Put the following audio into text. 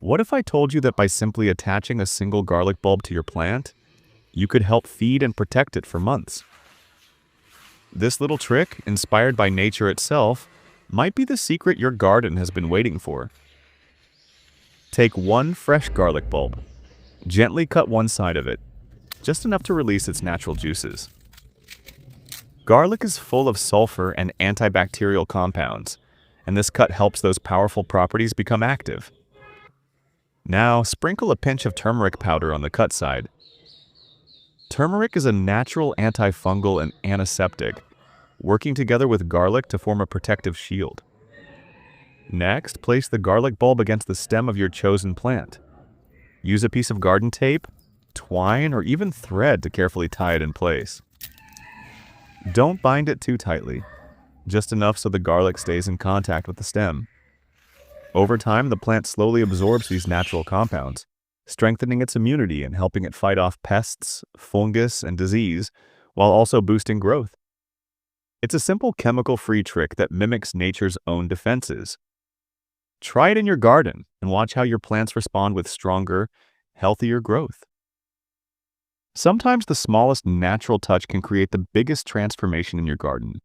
What if I told you that by simply attaching a single garlic bulb to your plant, you could help feed and protect it for months? This little trick, inspired by nature itself, might be the secret your garden has been waiting for. Take one fresh garlic bulb. Gently cut one side of it, just enough to release its natural juices. Garlic is full of sulfur and antibacterial compounds, and this cut helps those powerful properties become active. Now, sprinkle a pinch of turmeric powder on the cut side. Turmeric is a natural antifungal and antiseptic, working together with garlic to form a protective shield. Next, place the garlic bulb against the stem of your chosen plant. Use a piece of garden tape, twine, or even thread to carefully tie it in place. Don't bind it too tightly, just enough so the garlic stays in contact with the stem. Over time, the plant slowly absorbs these natural compounds, strengthening its immunity and helping it fight off pests, fungus, and disease, while also boosting growth. It's a simple chemical-free trick that mimics nature's own defenses. Try it in your garden and watch how your plants respond with stronger, healthier growth. Sometimes the smallest natural touch can create the biggest transformation in your garden.